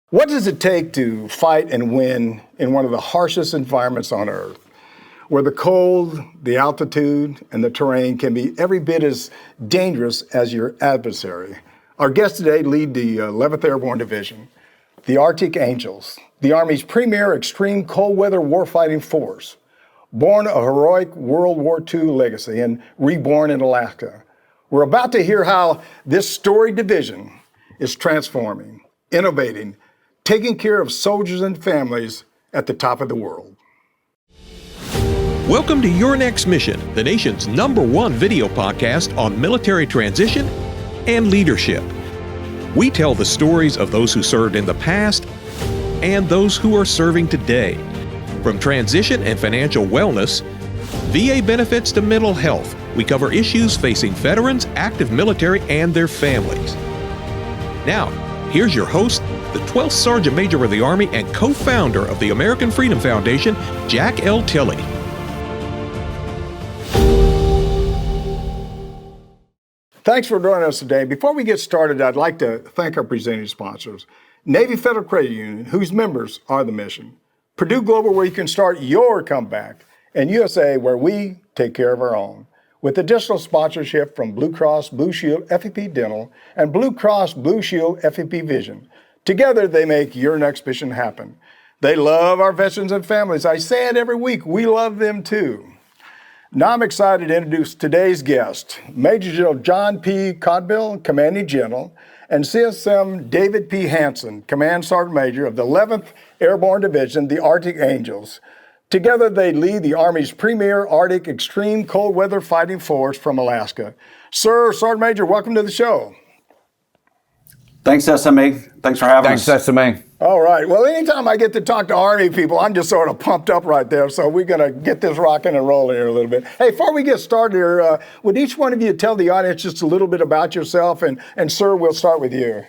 What does it take to fight and win in one of the harshest environments on Earth, where the cold, the altitude, and the terrain can be every bit as dangerous as your adversary? Our guests today lead the 11th Airborne Division, the Arctic Angels, the Army's premier extreme cold weather warfighting force, born a heroic World War II legacy and reborn in Alaska. We're about to hear how this storied division is transforming, innovating, taking care of soldiers and families at the top of the world. Welcome to Your Next Mission, the nation's #1 video podcast on military transition and leadership. We tell the stories of those who served in the past and those who are serving today. From transition and financial wellness, VA benefits to mental health, we cover issues facing veterans, active military, and their families. Now, here's your host, the 12th Sergeant Major of the Army and co-founder of the American Freedom Foundation, Jack L. Tilley. Thanks for joining us today. Before we get started, I'd like to thank our presenting sponsors, Navy Federal Credit Union, whose members are the mission, Purdue Global, where you can start your comeback, and USA, where we take care of our own, with additional sponsorship from Blue Cross Blue Shield FEP Dental and Blue Cross Blue Shield FEP Vision. Together, they make your next mission happen. They love our veterans and families. I say it every week. We love them too. Now I'm excited to introduce today's guest, Major General John P. Cogbill, Commanding General, and CSM David P. Hanson, Command Sergeant Major of the 11th Airborne Division, the Arctic Angels. Together, they lead the Army's premier Arctic extreme cold weather fighting force from Alaska. Sir, Sergeant Major, welcome to the show. Thanks, SMA. Thanks for having us. Thanks, SMA. All right. Well, anytime I get to talk to Army people, I'm just sort of pumped up right there. So we're going to get this rocking and rolling here a little bit. Hey, before we get started here, would each one of you tell the audience just a little bit about yourself? And sir, we'll start with you.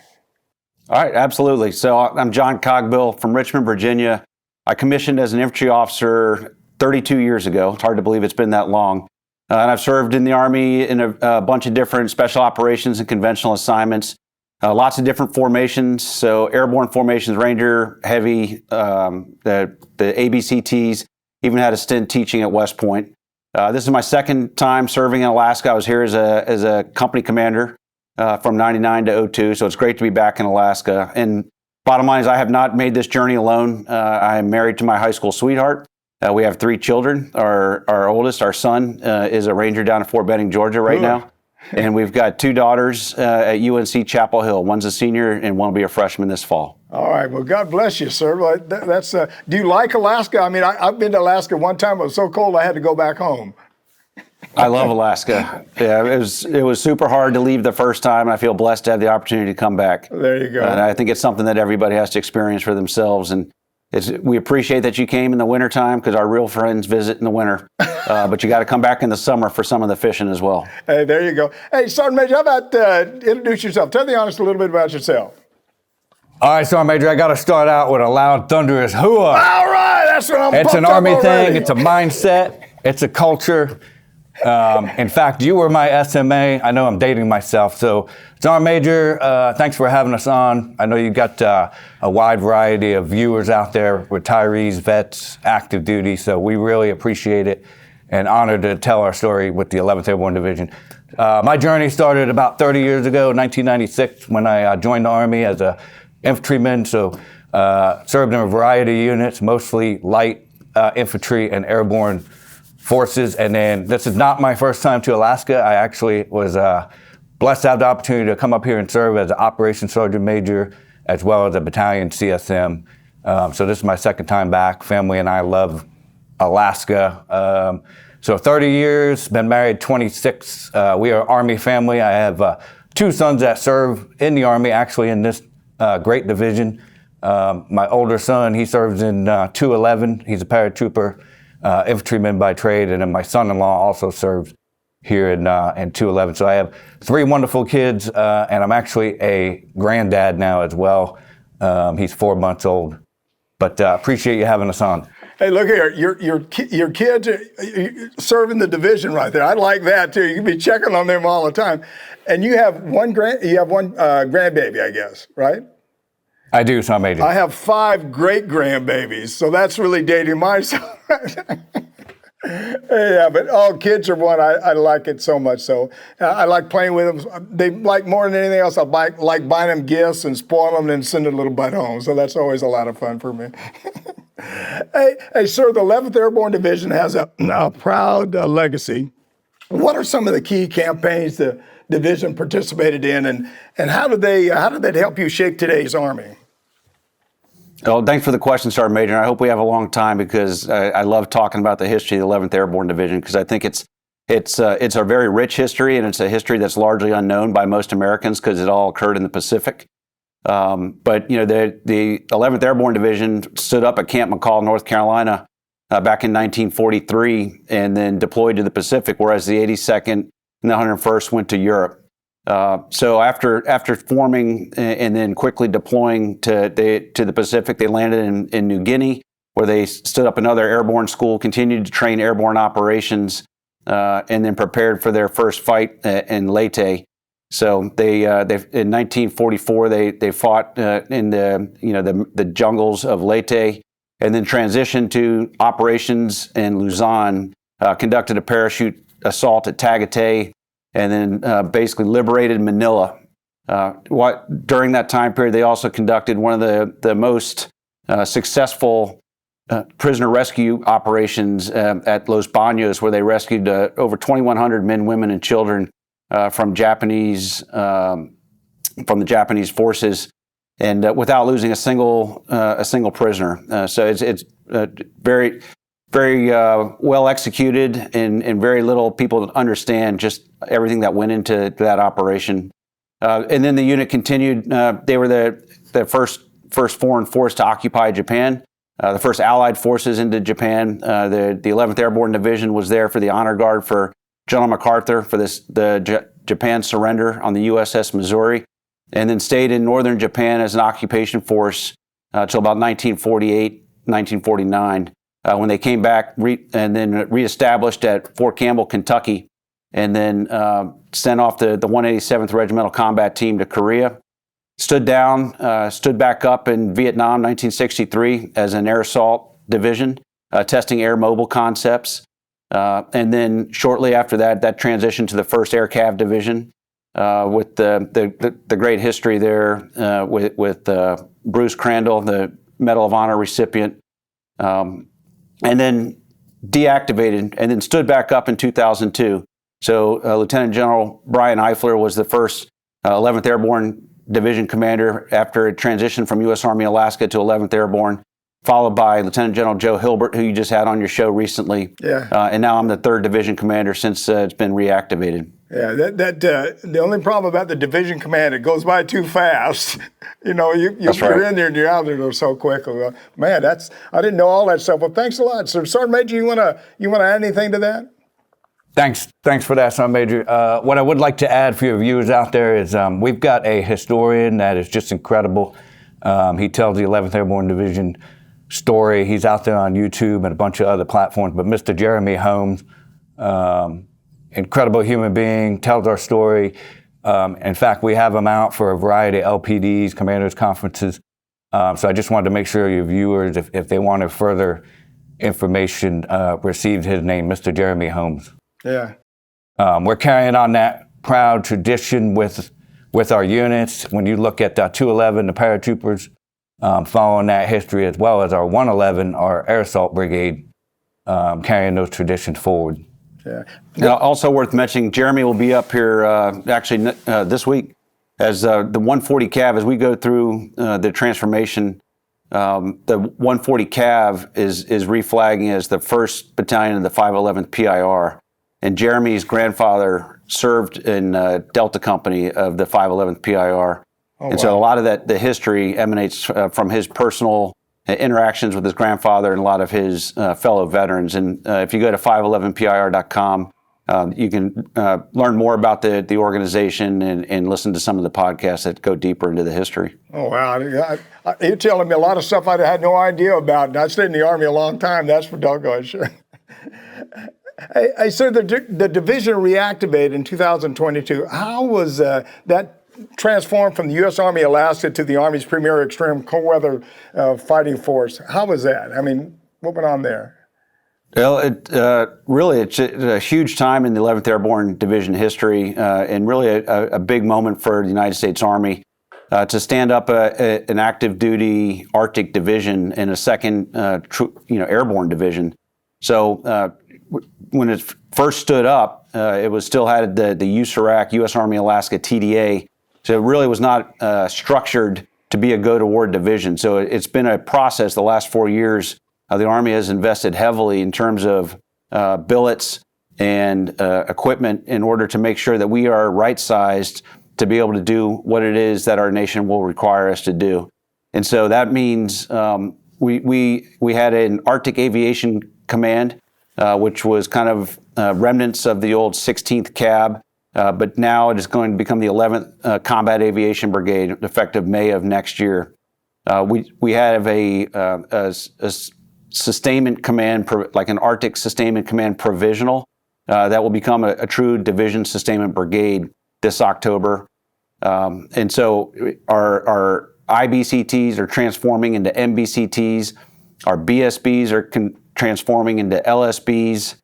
All right, absolutely. So I'm John Cogbill from Richmond, Virginia. I commissioned as an infantry officer 32 years ago. It's hard to believe it's been that long. And I've served in the Army in a bunch of different special operations and conventional assignments. Lots of different formations, so airborne formations, Ranger, Heavy, the ABCTs, even had a stint teaching at West Point. This is my second time serving in Alaska. I was here as a company commander from 99 to 02, so it's great to be back in Alaska. And bottom line is I have not made this journey alone. I am married to my high school sweetheart. We have 3 children. Our oldest, our son, is a Ranger down in Fort Benning, Georgia right now. And we've got 2 daughters at UNC Chapel Hill. One's a senior and one will be a freshman this fall. All right. Well, God bless you, sir. Well, that's. Do you like Alaska? I mean, I've been to Alaska one time. It was so cold I had to go back home. I love Alaska. Yeah, it was super hard to leave the first time. I feel blessed to have the opportunity to come back. There you go. And I think it's something that everybody has to experience for themselves. And we appreciate that you came in the wintertime because our real friends visit in the winter. But you got to come back in the summer for some of the fishing as well. Hey, there you go. Hey, Sergeant Major, how about introduce yourself? Tell the audience a little bit about yourself. All right, Sergeant Major, I got to start out with a loud, thunderous hooah. All right, that's what I'm It's an pumped up Army already. thing. It's a mindset. It's a culture. In fact, you were my SMA. I know I'm dating myself. So, Sergeant Major, thanks for having us on. I know you got a wide variety of viewers out there, retirees, vets, active duty. So we really appreciate it and honored to tell our story with the 11th Airborne Division. My journey started about 30 years ago, 1996, when I joined the Army as a infantryman. So served in a variety of units, mostly light infantry and airborne forces. And then this is not my first time to Alaska. I actually was blessed to have the opportunity to come up here and serve as an Operations Sergeant Major, as well as a battalion CSM. So this is my second time back. Family and I love Alaska. So 30 years, been married 26. We are Army family. I have 2 sons that serve in the Army, actually in this great division. My older son, he serves in 211. He's a paratrooper, infantryman by trade, and then my son-in-law also serves here in 211. So I have 3 wonderful kids, and I'm actually a granddad now as well. He's 4 months old. But appreciate you having us on. Hey, look here, your kids are serving the division right there. I like that too. You can be checking on them all the time. And you have one grandbaby, I guess, right? I do, Sergeant Major. I have 5 great-grandbabies, so that's really dating myself. Yeah, but kids are one. I like it so much. So I like playing with them. They like more than anything else. I like buying them gifts and spoiling them and sending a little butt home. So that's always a lot of fun for me. Hey, sir, the 11th Airborne Division has a proud legacy. What are some of the key campaigns the division participated in, and how did that help you shape today's Army? Well, thanks for the question, Sergeant Major. I hope we have a long time because I love talking about the history of the 11th Airborne Division because I think it's a very rich history, and it's a history that's largely unknown by most Americans because it all occurred in the Pacific. But the 11th Airborne Division stood up at Camp McCall, North Carolina, back in 1943, and then deployed to the Pacific, whereas the 82nd and the 101st went to Europe. So after forming and then quickly deploying to the Pacific, they landed in New Guinea, where they stood up another airborne school, continued to train airborne operations, and then prepared for their first fight in Leyte. So they in 1944 they fought in the jungles of Leyte, and then transitioned to operations in Luzon, conducted a parachute assault at Tagaytay, and then basically liberated Manila. During that time period, they also conducted one of the most successful prisoner rescue operations at Los Baños, where they rescued over 2,100 men, women, and children from the Japanese forces, and without losing a single prisoner. So it's very, very well executed, and very little people understand just everything that went into that operation. And then the unit continued. They were the first foreign force to occupy Japan, the first Allied forces into Japan. The 11th Airborne Division was there for the honor guard for General MacArthur for Japan surrender on the USS Missouri, and then stayed in northern Japan as an occupation force until about 1948, 1949. When they came back and then reestablished at Fort Campbell, Kentucky, and then sent off the 187th Regimental Combat Team to Korea. Stood back up in Vietnam, 1963, as an air assault division, testing air mobile concepts. And then shortly after that transitioned to the 1st Air Cav Division with the great history there with Bruce Crandall, the Medal of Honor recipient. And then deactivated, and then stood back up in 2002. So Lieutenant General Brian Eifler was the first 11th Airborne Division commander after it transitioned from U.S. Army Alaska to 11th Airborne, followed by Lieutenant General Joe Hilbert, who you just had on your show recently. Yeah. And now I'm the 3rd Division commander since it's been reactivated. Yeah, the only problem about the division command, it goes by too fast. You're in there and you're out there so quickly. Man, I didn't know all that stuff. Well, thanks a lot. So, Sergeant Major, you wanna add anything to that? Thanks for that, Sergeant Major. What I would like to add for your viewers out there is we've got a historian that is just incredible. He tells the 11th Airborne Division story. He's out there on YouTube and a bunch of other platforms. But Mr. Jeremy Holmes, incredible human being, tells our story. In fact, we have him out for a variety of LPDs, commanders conferences. So I just wanted to make sure your viewers, if they wanted further information, received his name, Mr. Jeremy Holmes. Yeah. We're carrying on that proud tradition with our units. When you look at 211, the paratroopers, following that history, as well as our 111, our air assault brigade, carrying those traditions forward. Yeah. Now, also worth mentioning, Jeremy will be up here actually this week as the 140 Cav. As we go through the transformation, the 140 Cav is reflagging as the 1st Battalion of the 511th PIR. And Jeremy's grandfather served in Delta Company of the 511th PIR. So a lot of the history emanates from his personal interactions with his grandfather and a lot of his fellow veterans. And if you go to 511pir.com, you can learn more about the organization and listen to some of the podcasts that go deeper into the history. Oh, wow. You're telling me a lot of stuff I had no idea about. And I stayed in the Army a long time. That's for doggone sure. Hey, so the division reactivated in 2022. How was that transformed from the U.S. Army Alaska to the Army's premier extreme cold weather fighting force. How was that? I mean, what went on there? Well, it's a huge time in the 11th Airborne Division history, and really a big moment for the United States Army to stand up an active duty Arctic division and a second, Airborne Division. So when it first stood up, it was still had the USARAC, U.S. Army Alaska TDA. So it really was not structured to be a go-to-war division. So it's been a process the last 4 years. The Army has invested heavily in terms of billets and equipment in order to make sure that we are right-sized to be able to do what it is that our nation will require us to do. And so that means we had an Arctic Aviation Command, which was kind of remnants of the old 16th CAB, but now it is going to become the 11th Combat Aviation Brigade, effective May of next year. We have a sustainment command, like an Arctic Sustainment Command provisional, that will become a true division sustainment brigade this October. And so our IBCTs are transforming into MBCTs. Our BSBs are transforming into LSBs.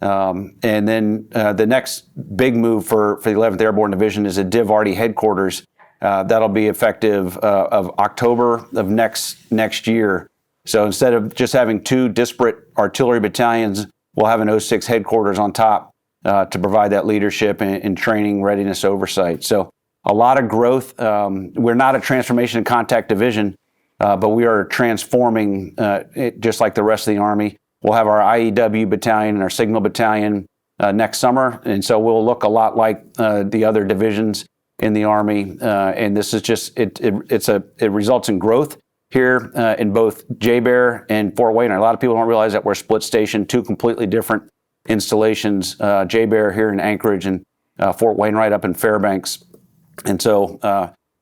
And then the next big move for the 11th Airborne Division is a Div Arty headquarters. That'll be effective of October of next year. So instead of just having two disparate artillery battalions, we'll have an 06 headquarters on top to provide that leadership and training, readiness, oversight. So a lot of growth. We're not a transformation and contact division, but we are transforming it just like the rest of the Army. We'll have our IEW battalion and our Signal battalion next summer, and so we'll look a lot like the other divisions in the Army. And this is just it results in growth here in both JBER and Fort Wainwright. A lot of people don't realize that we're split station, two completely different installations. JBER here in Anchorage and Fort Wainwright up in Fairbanks. And so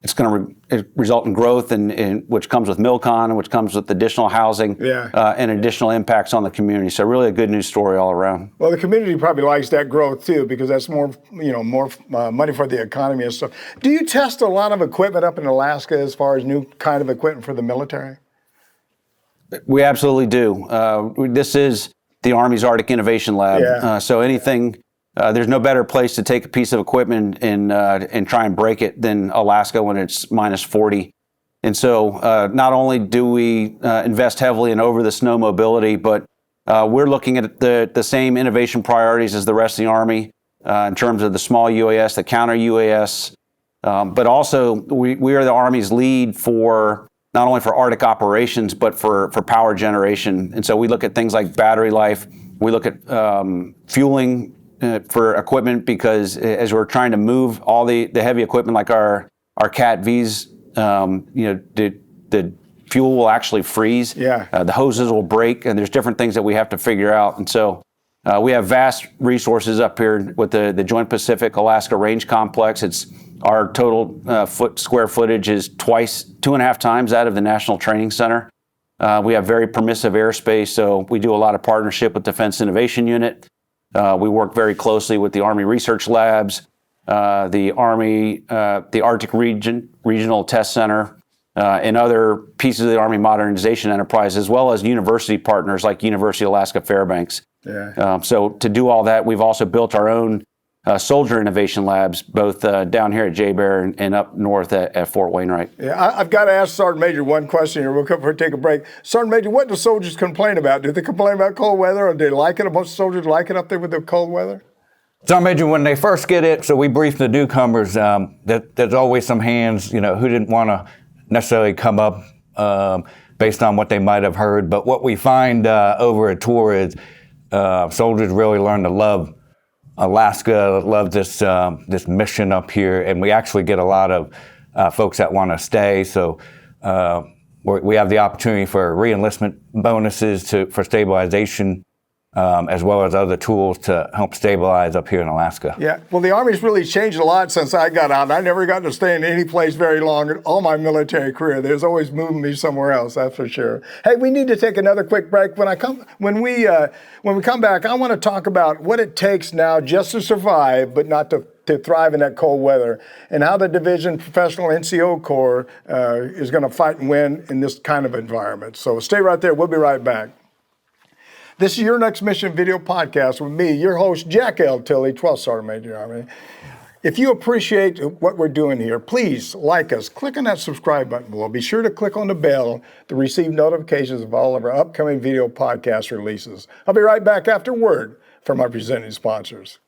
it's going to result in growth, and which comes with MILCON, which comes with additional housing and additional impacts on the community. So really a good news story all around. Well, the community probably likes that growth too, because that's more money for the economy and stuff. Do you test a lot of equipment up in Alaska as far as new kind of equipment for the military? We absolutely do. This is the Army's Arctic Innovation Lab. So anything. There's no better place to take a piece of equipment and try and break it than Alaska when it's minus 40. And so not only do we invest heavily in over the snow mobility, but we're looking at the same innovation priorities as the rest of the Army in terms of the small UAS, the counter UAS, but also we are the Army's lead for not only for Arctic operations, but for power generation. And so we look at things like battery life. We look at fueling for equipment, because as we're trying to move all the heavy equipment like our Cat Vs, the fuel will actually freeze. The hoses will break, and there's different things that we have to figure out. And so we have vast resources up here with the Joint Pacific Alaska Range Complex. It's our total square footage is 2.5 times that of the National Training Center. We have very permissive airspace, so we do a lot of partnership with Defense Innovation Unit. We work very closely with the Army Research Labs, the Arctic Regional Test Center, and other pieces of the Army modernization enterprise, as well as university partners like University of Alaska Fairbanks. So to do all that, we've also built our own soldier innovation labs, both down here at JBER and up north at Fort Wainwright. I've got to ask Sergeant Major one question here. We'll come for take a break. Sergeant Major, what do soldiers complain about? Do they complain about cold weather, or do they like it? Most soldiers like it up there with the cold weather? Sergeant Major, when they first get it, so we brief the newcomers, that there's always some hands, who didn't want to necessarily come up based on what they might have heard. But what we find over a tour is soldiers really learn to love Alaska, love this mission up here, and we actually get a lot of folks that want to stay. So we have the opportunity for re-enlistment bonuses for stabilization, as well as other tools to help stabilize up here in Alaska. Well, the Army's really changed a lot since I got out. I never got to stay in any place very long in all my military career. There's always moving me somewhere else, that's for sure. Hey, we need to take another quick break. When we come back, I want to talk about what it takes now just to survive, but not to to thrive in that cold weather, and how the division professional NCO Corps is going to fight and win in this kind of environment. So stay right there. We'll be right back. This is Your Next Mission video podcast with me, your host, Jack L. Tilley, 12th Sergeant Major Army. If you appreciate what we're doing here, please like us. Click on that subscribe button below. Be sure to click on the bell to receive notifications of all of our upcoming video podcast releases. I'll be right back after word from our presenting sponsors.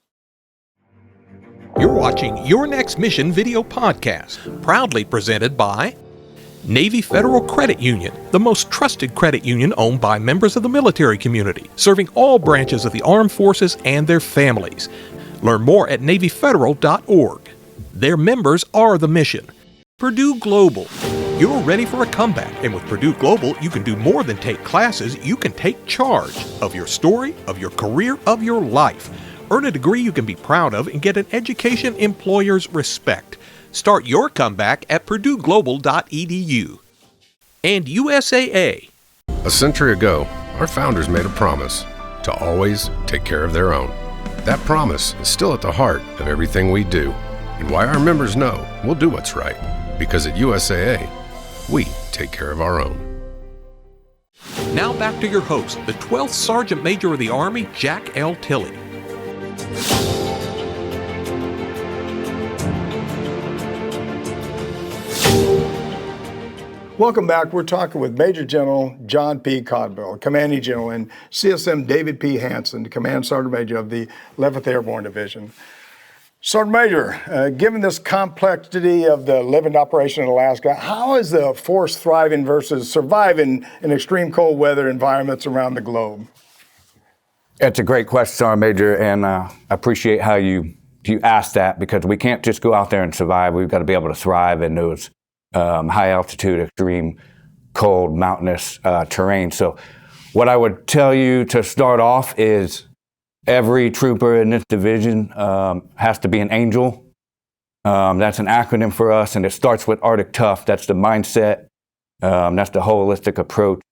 You're watching Your Next Mission video podcast, proudly presented by Navy Federal Credit Union, the most trusted credit union owned by members of the military community, serving all branches of the armed forces and their families. Learn more at NavyFederal.org. Their members are the mission. Purdue Global. You're ready for a comeback, and with Purdue Global, you can do more than take classes. You can take charge of your story, of your career, of your life. Earn a degree you can be proud of and get an education employers respect. Start your comeback at PurdueGlobal.edu. And USAA. A century ago, our founders made a promise to always take care of their own. That promise is still at the heart of everything we do, and why our members know we'll do what's right. Because at USAA, we take care of our own. Now back to your host, the 12th Sergeant Major of the Army, Jack L. Tilley. Welcome back. We're talking with Major General John P. Cogbill, Commanding General, and CSM David P. Hanson, Command Sergeant Major of the 11th Airborne Division. Sergeant Major, given this complexity of the living operation in Alaska, how is the force thriving versus surviving in extreme cold weather environments around the globe? It's a great question, Sergeant Major, and I appreciate how you asked that, because we can't just go out there and survive. We've got to be able to thrive in those high altitude, extreme cold, mountainous terrain. So what I would tell you to start off is every trooper in this division has to be an angel. That's an acronym for us, and it starts with Arctic Tough. That's the mindset. That's the holistic approach.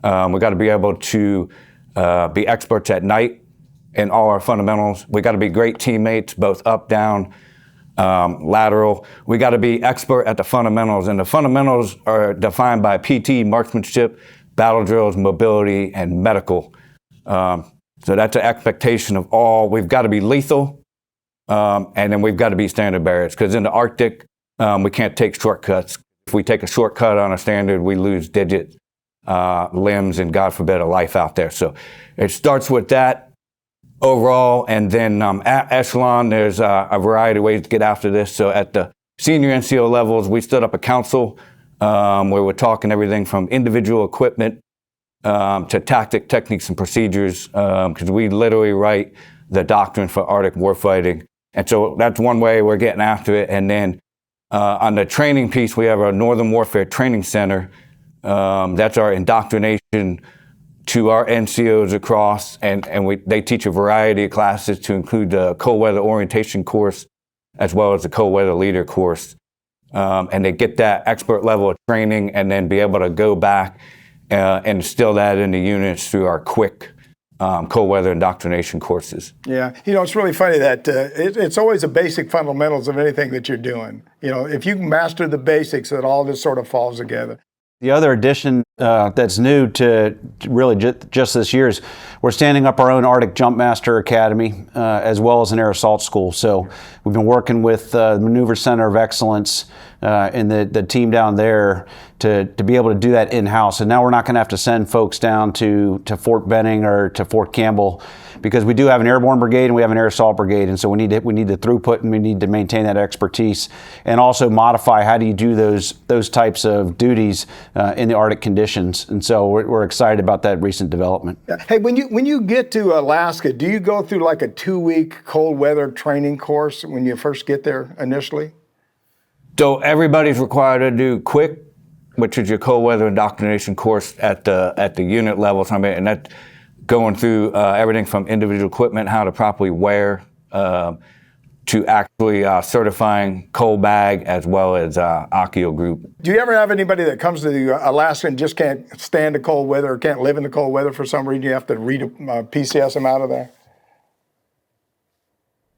We've got to be able to be experts at night in all our fundamentals. We've got to be great teammates, both up, down, lateral. We got to be expert at the fundamentals, and the fundamentals are defined by PT, marksmanship, battle drills, mobility, and medical. So that's an expectation of all. We've got to be lethal, and then we've got to be standard bearers, because in the Arctic, we can't take shortcuts. If we take a shortcut on a standard, we lose digits, limbs, and God forbid, a life out there. So it starts with that overall, and then at echelon, there's a variety of ways to get after this. So at the senior NCO levels, we stood up a council where we're talking everything from individual equipment to tactic, techniques, and procedures, because we literally write the doctrine for Arctic warfighting. And so that's one way we're getting after it. And then on the training piece, we have our Northern Warfare Training Center. That's our indoctrination to our NCOs across, and they teach a variety of classes to include the cold weather orientation course as well as the cold weather leader course. And they get that expert level of training and then be able to go back and instill that in the units through our quick cold weather indoctrination courses. Yeah, it's really funny that it's always the basic fundamentals of anything that you're doing. If you can master the basics, that all this sort of falls together. The other addition that's new to really just this year is we're standing up our own Arctic Jumpmaster Academy as well as an air assault school. So we've been working with the Maneuver Center of Excellence and the team down there to be able to do that in-house. And now we're not going to have to send folks down to Fort Benning or to Fort Campbell, because we do have an airborne brigade and we have an air assault brigade, and so we need the throughput and we need to maintain that expertise and also modify how do you do those types of duties in the Arctic conditions. And so we're excited about that recent development. Hey, when you get to Alaska, do you go through like a 2-week cold weather training course when you first get there initially? So everybody's required to do quick, which is your cold weather indoctrination course at the unit level. And that's going through everything from individual equipment, how to properly wear, to actually certifying cold bag as well as Akio group. Do you ever have anybody that comes to the Alaska and just can't stand the cold weather or can't live in the cold weather for some reason? You have to PCS them out of there?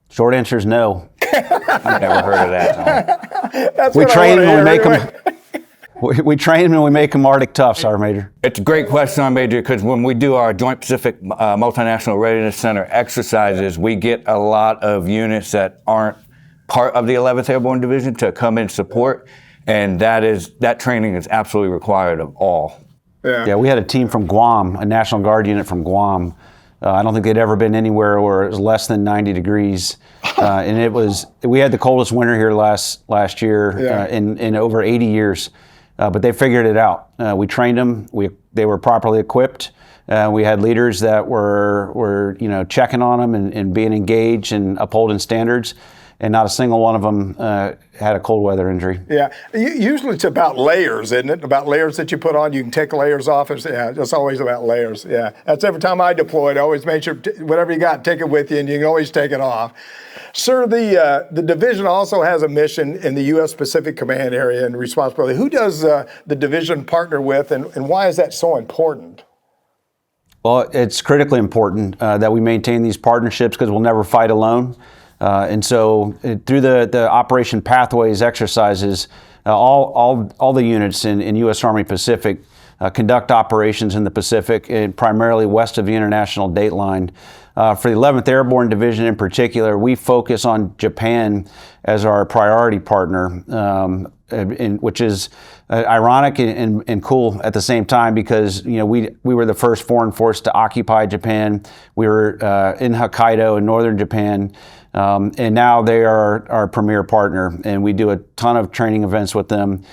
Short answer is no. I've never heard of that. That's We what I train wanna them and we hear make anyway. them. We train them and we make them Arctic toughs, Sergeant Major. It's a great question, Sergeant Major, because when we do our Joint Pacific Multinational Readiness Center exercises, we get a lot of units that aren't part of the 11th Airborne Division to come in support, and that training is absolutely required of all. Yeah, we had a team from Guam, a National Guard unit from Guam. I don't think they'd ever been anywhere where it was less than 90 degrees. And we had the coldest winter here last year in over 80 years. But they figured it out. We trained them. They were properly equipped. We had leaders that were checking on them and being engaged and upholding standards. And not a single one of them had a cold weather injury. Yeah, usually it's about layers, isn't it? About layers that you put on. You can take layers off. It's always about layers. Yeah, that's every time I deployed. I always make sure whatever you got, take it with you, and you can always take it off. Sir, the division also has a mission in the U.S. Pacific Command area and responsibility. Who does the division partner with, and why is that so important? Well, it's critically important that we maintain these partnerships because we'll never fight alone. And so through the Operation Pathways exercises, all the units in U.S. Army Pacific conduct operations in the Pacific, and primarily west of the international date line. For the 11th Airborne Division in particular, we focus on Japan as our priority partner, which is ironic and cool at the same time because we were the first foreign force to occupy Japan. We were in Hokkaido in northern Japan. And now they are our premier partner, and we do a ton of training events with them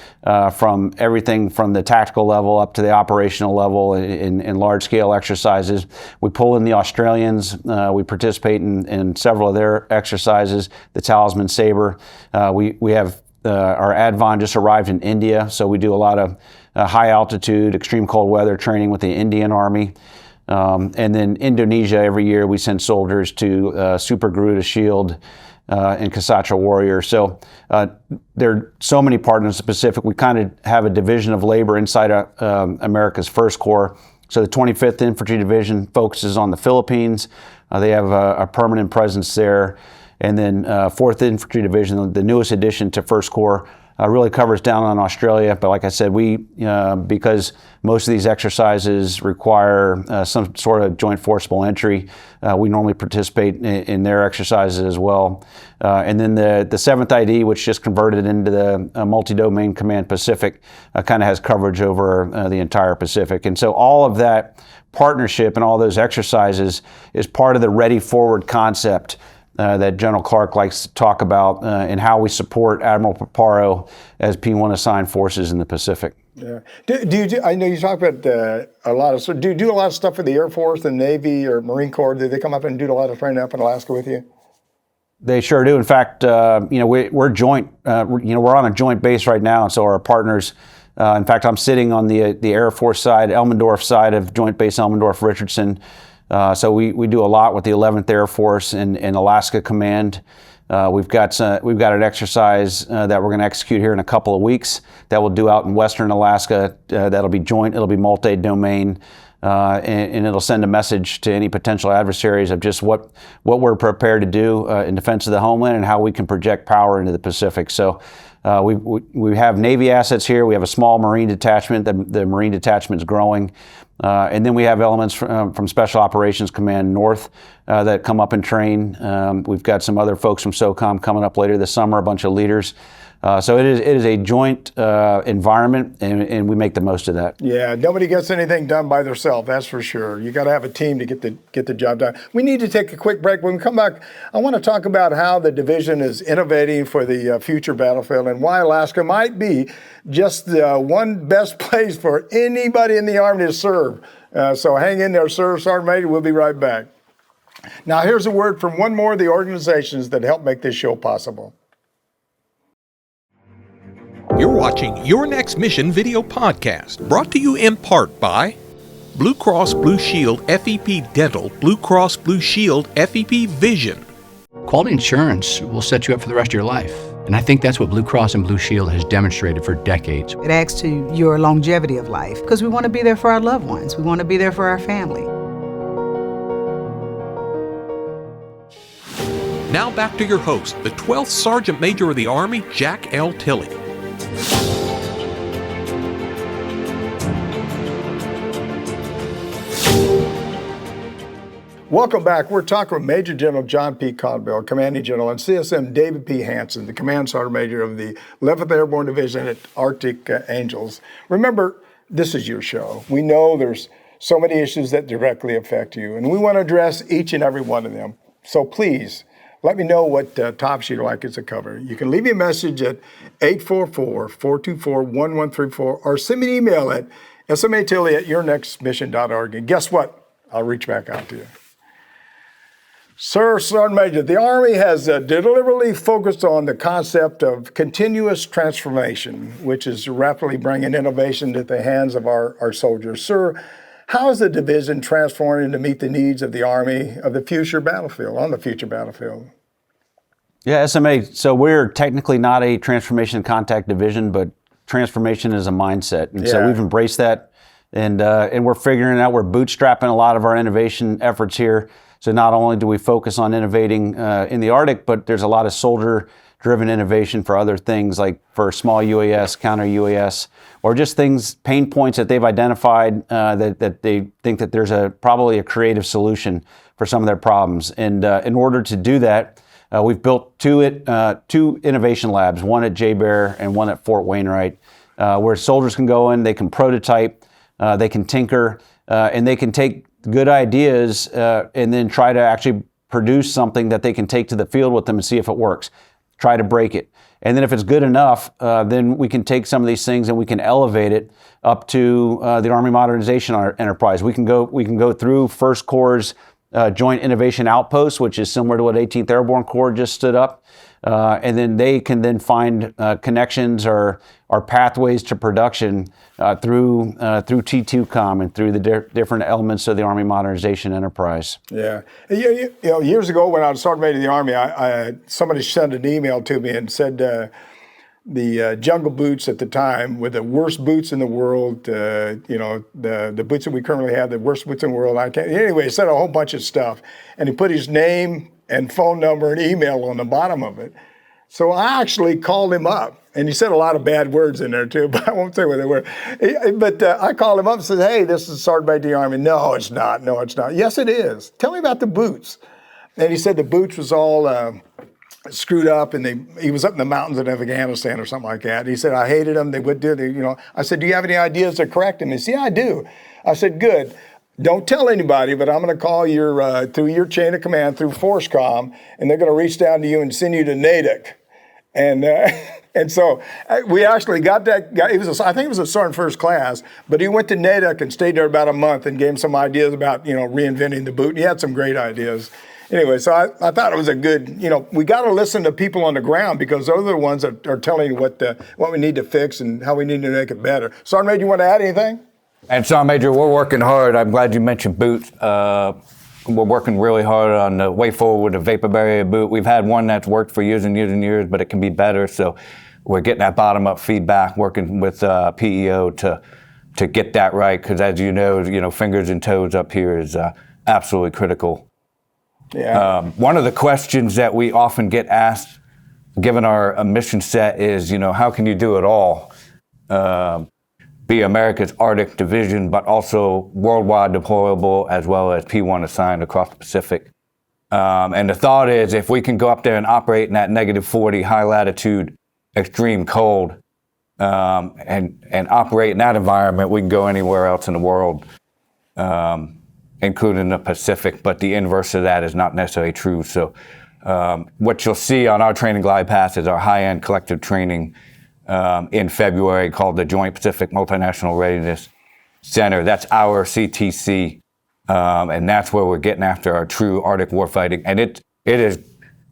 from everything from the tactical level up to the operational level in large-scale exercises. We pull in the Australians. We participate in several of their exercises, the Talisman Sabre. We have our Advon just arrived in India, so we do a lot of high-altitude, extreme cold weather training with the Indian Army. And then Indonesia, every year we send soldiers to Super Garuda Shield and Ksatra Warrior. So there are so many partners in the Pacific. We kind of have a division of labor inside America's First Corps. So the 25th Infantry Division focuses on the Philippines. They have a permanent presence there. And then 4th Infantry Division, the newest addition to First Corps, really covers down on Australia. But like I said, because most of these exercises require some sort of joint forcible entry, we normally participate in their exercises as well. And then the 7th ID, which just converted into the Multi-Domain Command Pacific, kind of has coverage over the entire Pacific. And so all of that partnership and all those exercises is part of the Ready Forward concept that General Clark likes to talk about and how we support Admiral Paparo as P1 assigned forces in the Pacific. Yeah. I know you talk about a lot of. So do you do a lot of stuff for the Air Force, the Navy, or Marine Corps? Do they come up and do a lot of training up in Alaska with you? They sure do. In fact, we're joint. We're on a joint base right now, and so our partners. In fact, I'm sitting on the Air Force side, Elmendorf side of Joint Base Elmendorf-Richardson. So we do a lot with the 11th Air Force and Alaska Command. We've got an exercise that we're going to execute here in a couple of weeks that we'll do out in western Alaska. That'll be joint. It'll be multi-domain, and it'll send a message to any potential adversaries of just what we're prepared to do in defense of the homeland and how we can project power into the Pacific. So. We have Navy assets here. We have a small Marine detachment. The Marine detachment is growing. And then we have elements from Special Operations Command North that come up and train. We've got some other folks from SOCOM coming up later this summer, a bunch of leaders. So it is a joint environment, and we make the most of that. Yeah, nobody gets anything done by themselves, that's for sure. You got to have a team to get the job done. We need to take a quick break. When we come back, I want to talk about how the division is innovating for the future battlefield and why Alaska might be just the one best place for anybody in the Army to serve. So hang in there, sir. Sergeant Major, we'll be right back. Now, here's a word from one more of the organizations that help make this show possible. You're watching Your Next Mission video podcast, brought to you in part by Blue Cross Blue Shield FEP Dental, Blue Cross Blue Shield FEP Vision. Quality insurance will set you up for the rest of your life. And I think that's what Blue Cross and Blue Shield has demonstrated for decades. It adds to your longevity of life because we want to be there for our loved ones. We want to be there for our family. Now back to your host, the 12th Sergeant Major of the Army, Jack L. Tilley. Welcome back. We're talking with Major General John P. Cogbill, Commanding General, and CSM David P. Hanson, the Command Sergeant Major of the 11th Airborne Division at Arctic Angels. Remember, this is your show. We know there's so many issues that directly affect you, and we want to address each and every one of them. So please, let me know what topics you'd like us to cover. You can leave me a message at 844-424-1134 or send me an email at smatilley@yournextmission.org. And guess what? I'll reach back out to you. Sir, Sergeant Major, the Army has deliberately focused on the concept of continuous transformation, which is rapidly bringing innovation to the hands of our soldiers. Sir, how is the division transforming to meet the needs of the Army of the future battlefield, on the future battlefield? Yeah, SMA, so we're technically not a transformation contact division, but transformation is a mindset. And so we've embraced that, and we're figuring out, we're bootstrapping a lot of our innovation efforts here. So not only do we focus on innovating in the Arctic, but there's a lot of soldier-driven innovation for other things, like for small UAS, counter UAS, or just things, pain points that they've identified that they think that there's probably a creative solution for some of their problems. And in order to do that, we've built two innovation labs, one at JBER and one at Fort Wainwright, where soldiers can go in, they can prototype, they can tinker, and they can take good ideas and then try to actually produce something that they can take to the field with them and see if it works. Try to break it. And then if it's good enough, then we can take some of these things and we can elevate it up to the Army Modernization Enterprise. We can go through First Corps' Joint Innovation Outpost, which is similar to what 18th Airborne Corps just stood up. And then they can then find connections or pathways to production through T2Com and through the different elements of the Army Modernization Enterprise. Yeah. You know, years ago when I was Sergeant Major of the Army, somebody sent an email to me and said the jungle boots at the time were the worst boots in the world. You know, the boots that we currently have, the worst boots in the world. Anyway, he said a whole bunch of stuff. And he put his name and phone number and email on the bottom of it. So I actually called him up, and he said a lot of bad words in there too, but I won't say what they were. But I called him up and said, hey, this is Sergeant Major of the Army. No, it's not. No, it's not. Yes, it is. Tell me about the boots. And he said the boots was all screwed up, and he was up in the mountains in Afghanistan or something like that. And he said, I hated them. They would do it. You know, I said, do you have any ideas to correct them? He said, yeah, I do. I said, good. Don't tell anybody, but I'm going to call your through your chain of command, through ForceCom, and they're going to reach down to you and send you to Natick. And so we actually got that guy. I think he was a sergeant first class, but he went to Natick and stayed there about a month and gave him some ideas about, you know, reinventing the boot. And he had some great ideas. Anyway, so I thought it was a good, you know, we got to listen to people on the ground because those are the ones that are telling you what we need to fix and how we need to make it better. Sergeant Major, you want to add anything? And Sergeant Major, we're working hard. I'm glad you mentioned boots. We're working really hard on the way forward with the vapor barrier boot. We've had one that's worked for years and years and years, but it can be better. So we're getting that bottom-up feedback, working with PEO to get that right. Because as you know, fingers and toes up here is absolutely critical. Yeah. One of the questions that we often get asked, given our mission set, is, how can you do it all? Be America's Arctic Division, but also worldwide deployable, as well as P1 assigned across the Pacific. And the thought is, if we can go up there and operate in that -40 high latitude, extreme cold, and operate in that environment, we can go anywhere else in the world, including the Pacific. But the inverse of that is not necessarily true. So what you'll see on our training glide path is our high-end collective training in February, called the Joint Pacific Multinational Readiness Center. That's our CTC, and that's where we're getting after our true Arctic warfighting. And it has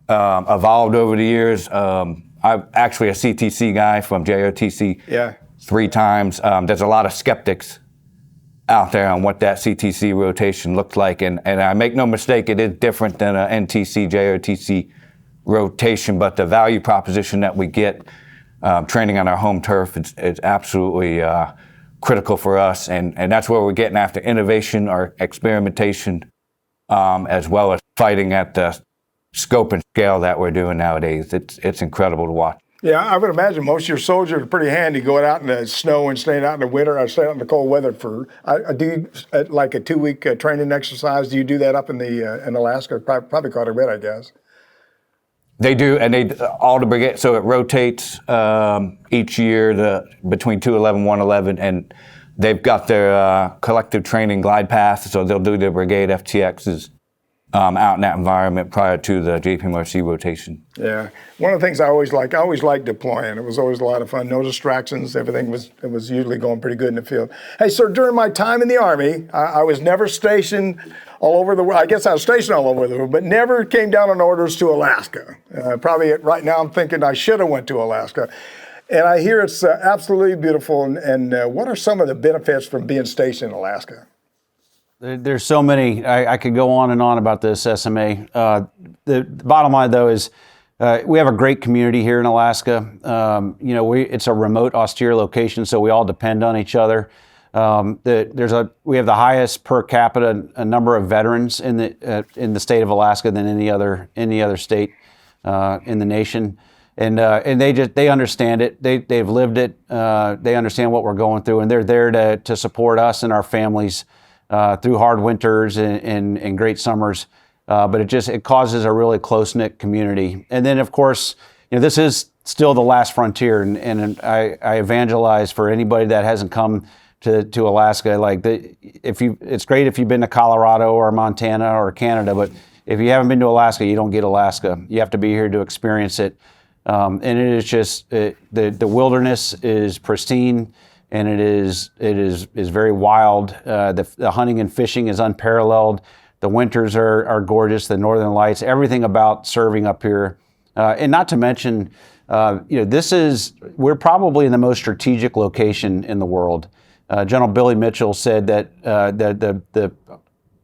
evolved over the years. I'm actually a CTC guy from JOTC 3 times. There's a lot of skeptics out there on what that CTC rotation looks like, and I make no mistake, it is different than an NTC, JOTC rotation, but the value proposition that we get training on our home turf is absolutely critical for us, and that's where we're getting after innovation or experimentation, as well as fighting at the scope and scale that we're doing nowadays. It's incredible to watch. Yeah, I would imagine most of your soldiers are pretty handy going out in the snow and staying out in the winter or staying out in the cold weather for. Do you, like a 2-week training exercise? Do you do that up in Alaska? Probably quite a bit, I guess. They do, and all the brigade. So it rotates each year between 211, 111, and they've got their collective training glide paths. So they'll do their brigade FTXs out in that environment prior to the JPMRC rotation. Yeah, one of the things I always liked deploying. It was always a lot of fun. No distractions. Everything was usually going pretty good in the field. Hey, sir, during my time in the Army, I was never stationed all over the world. I guess I was stationed all over the world, but never came down on orders to Alaska. Probably right now I'm thinking I should have went to Alaska. And I hear it's absolutely beautiful. And what are some of the benefits from being stationed in Alaska? There's so many. I could go on and on about this SMA. The bottom line, though, is we have a great community here in Alaska. It's a remote, austere location, so we all depend on each other. We have the highest per capita number of veterans in the state of Alaska than any other state in the nation. And they understand it. They've lived it. They understand what we're going through, and they're there to support us and our families through hard winters and great summers. But it causes a really close-knit community. And then, of course, this is still the last frontier, and I evangelize for anybody that hasn't come to Alaska. It's great if you've been to Colorado or Montana or Canada, but if you haven't been to Alaska, you don't get Alaska. You have to be here to experience it. And it is just the wilderness is pristine, and it is very wild. The hunting and fishing is unparalleled. The winters are gorgeous. The northern lights, everything about serving up here, and not to mention, we're probably in the most strategic location in the world. General Billy Mitchell said that the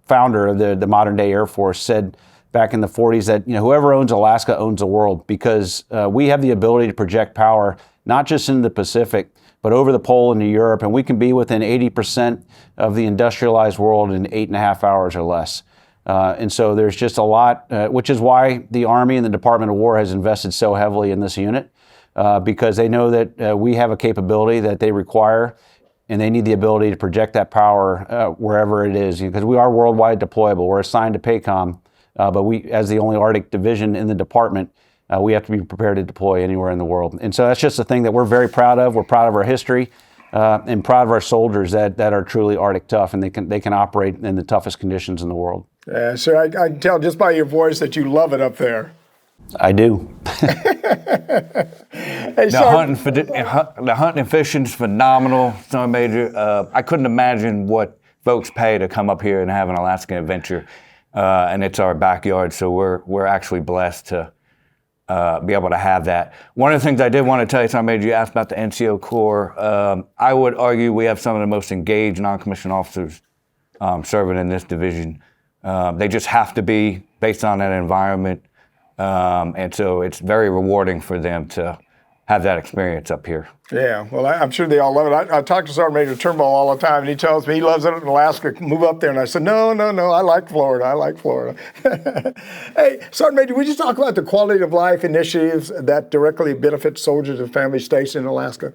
founder of the modern day Air Force said back in the 40s that whoever owns Alaska owns the world, because we have the ability to project power not just in the Pacific but over the pole into Europe, and we can be within 80% of the industrialized world in 8.5 hours or less. And so there's just a lot, which is why the Army and the Department of War has invested so heavily in this unit, because they know that we have a capability that they require, and they need the ability to project that power wherever it is, because we are worldwide deployable. We're assigned to PACOM, but we, as the only Arctic division in the department, we have to be prepared to deploy anywhere in the world. And so that's just a thing that we're very proud of. We're proud of our history and proud of our soldiers that are truly Arctic tough, and they can operate in the toughest conditions in the world. Yeah, so I can tell just by your voice that you love it up there. I do. Hey, the hunting and fishing is phenomenal, Sergeant Major. I couldn't imagine what folks pay to come up here and have an Alaskan adventure, and it's our backyard, so we're actually blessed to be able to have that. One of the things I did want to tell you, Sergeant Major, you asked about the NCO Corps. I would argue we have some of the most engaged non-commissioned officers serving in this division. They just have to be based on that environment. And so it's very rewarding for them to have that experience up here. Yeah, well, I'm sure they all love it. I talk to Sergeant Major Turnbull all the time, and he tells me he loves it in Alaska. Move up there, and I said, no, I like Florida. Hey, Sergeant Major, would you talk about the quality of life initiatives that directly benefit soldiers and families stationed in Alaska?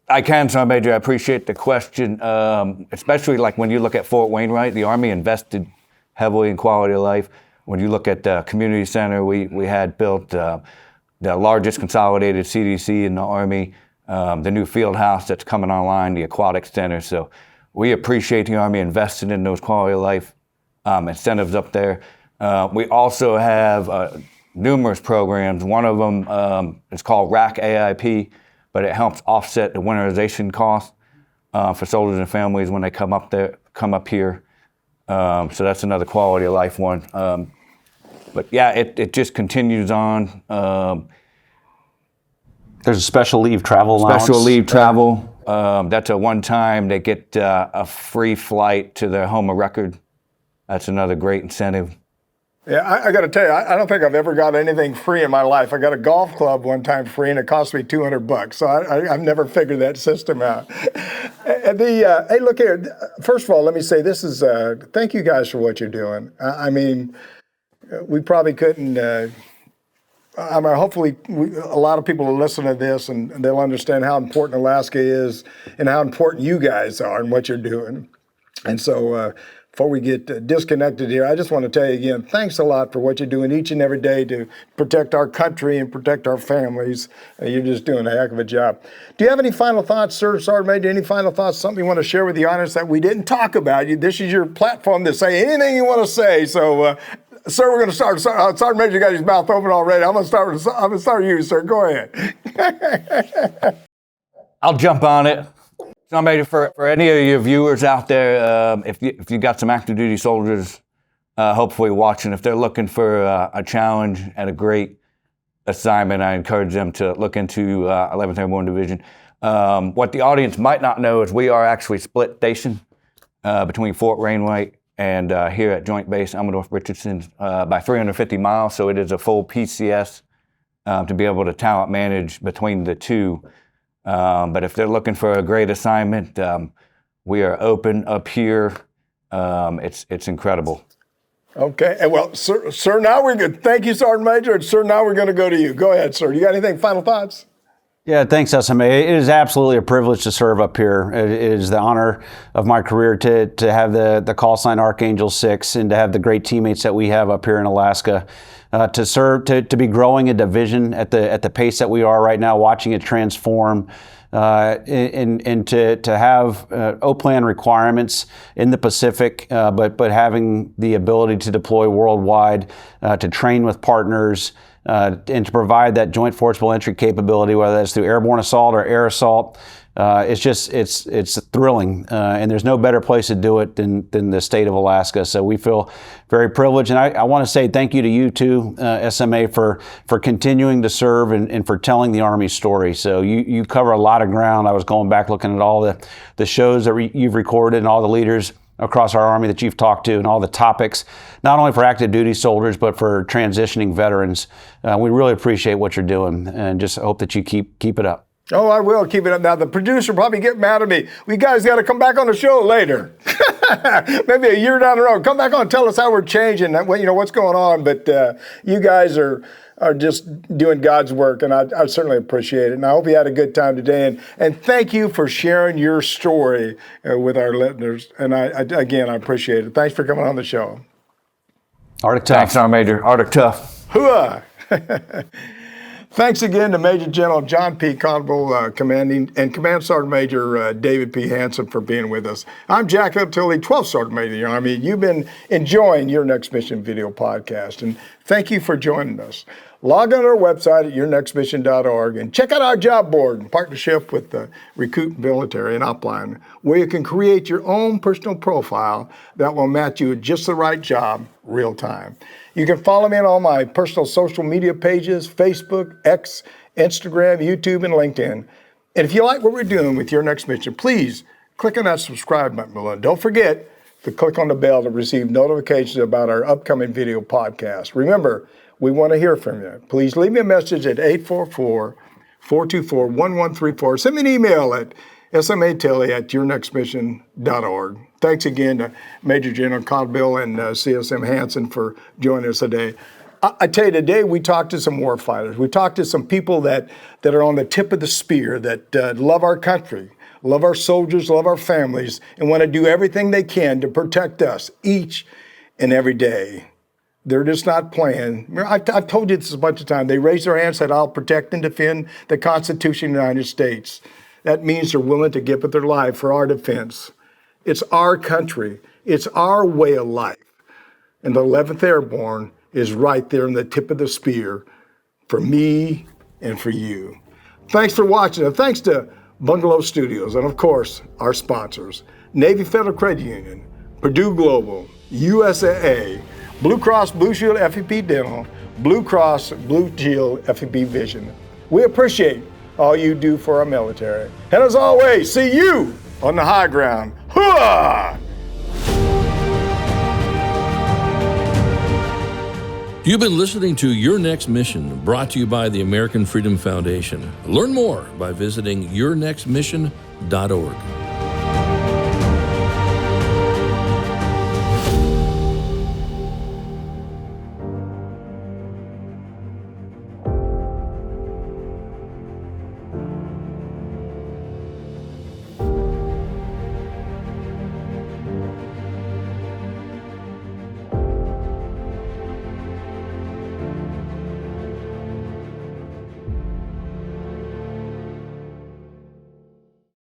I can, Sergeant Major. I appreciate the question, especially like when you look at Fort Wainwright. The Army invested heavily in quality of life. When you look at the community center, we had built the largest consolidated CDC in the Army, the new field house that's coming online, the aquatic center. So we appreciate the Army investing in those quality of life incentives up there. We also have numerous programs. One of them is called RAC AIP, but it helps offset the winterization costs for soldiers and families when they come up here. So that's another quality of life one. But yeah, it just continues on. There's a special leave travel allowance. Special leave travel. That's a one-time. They get a free flight to their home of record. That's another great incentive. Yeah, I got to tell you, I don't think I've ever got anything free in my life. I got a golf club one time free, and it cost me $200. So I've never figured that system out. And hey, look here. First of all, let me say this is thank you guys for what you're doing. I mean, we probably couldn't. I mean, hopefully, a lot of people will listen to this and they'll understand how important Alaska is and how important you guys are and what you're doing. And so, before we get disconnected here, I just want to tell you again, thanks a lot for what you're doing each and every day to protect our country and protect our families. You're just doing a heck of a job. Do you have any final thoughts, sir, Sergeant Major? Any final thoughts, something you want to share with the audience that we didn't talk about? This is your platform to say anything you want to say. So, sir, we're going to start. Sergeant Major got his mouth open already. I'm going to start with you, sir. Go ahead. I'll jump on it. Sergeant Major, for any of your viewers out there, if you got some active duty soldiers hopefully watching, if they're looking for a challenge and a great assignment, I encourage them to look into 11th Airborne Division. What the audience might not know is we are actually split station between Fort Wainwright and here at Joint Base Elmendorf-Richardson by 350 miles, so it is a full PCS to be able to talent manage between the two. But if they're looking for a great assignment, we are open up here. It's incredible. Okay, and well, sir, now we're good. Thank you, Sergeant Major. And sir, now we're going to go to you. Go ahead, sir. You got anything, final thoughts? Yeah, thanks, SMA. It is absolutely a privilege to serve up here. It is the honor of my career to have the call sign Archangel 6 and to have the great teammates that we have up here in Alaska. To serve, to be growing a division at the pace that we are right now, watching it transform, and to have O-plan requirements in the Pacific, but having the ability to deploy worldwide, to train with partners, and to provide that joint forcible entry capability, whether that's through airborne assault or air assault. It's thrilling, and there's no better place to do it than the state of Alaska. So we feel very privileged, and I want to say thank you to you too, SMA, for continuing to serve and for telling the Army story. So you cover a lot of ground. I was going back looking at all the shows that you've recorded and all the leaders across our Army that you've talked to and all the topics, not only for active duty soldiers, but for transitioning veterans. We really appreciate what you're doing, and just hope that you keep it up. Oh, I will keep it up. Now, the producer probably get mad at me. We guys got to come back on the show later. Maybe a year down the road. Come back on and tell us how we're changing, what's going on. But you guys are just doing God's work, and I certainly appreciate it. And I hope you had a good time today. And thank you for sharing your story with our listeners. And I appreciate it. Thanks for coming on the show. Arctic Tough. Thanks, Sergeant Major. Arctic Tough. Hooah! Thanks again to Major General John P. Cogbill, Commanding, and Command Sergeant Major David P. Hanson for being with us. I'm Jack Tilley, 12th Sergeant Major of the Army. You've been enjoying Your Next Mission video podcast, and thank you for joining us. Log on to our website at yournextmission.org and check out our job board in partnership with the Recruit Military and Upline, where you can create your own personal profile that will match you at just the right job, real time. You can follow me on all my personal social media pages, Facebook, X, Instagram, YouTube, and LinkedIn. And if you like what we're doing with Your Next Mission, please click on that subscribe button below. Don't forget to click on the bell to receive notifications about our upcoming video podcast. Remember, we want to hear from you. Please leave me a message at 844-424-1134. Send me an email at smatilley@yournextmission.org. Thanks again to Major General Cogbill and CSM Hanson for joining us today. I tell you, today we talked to some warfighters. We talked to some people that are on the tip of the spear, that love our country, love our soldiers, love our families, and want to do everything they can to protect us each and every day. They're just not playing. I've told you this a bunch of times. They raise their hand and said, I'll protect and defend the Constitution of the United States. That means they're willing to give up their life for our defense. It's our country. It's our way of life. And the 11th Airborne is right there in the tip of the spear for me and for you. Thanks for watching. And thanks to Bungalow Studios and, of course, our sponsors, Navy Federal Credit Union, Purdue Global, USAA, Blue Cross Blue Shield FEP Dental, Blue Cross Blue Shield FEP Vision. We appreciate all you do for our military. And as always, see you on the high ground. Hooah! You've been listening to Your Next Mission, brought to you by the American Freedom Foundation. Learn more by visiting yournextmission.org.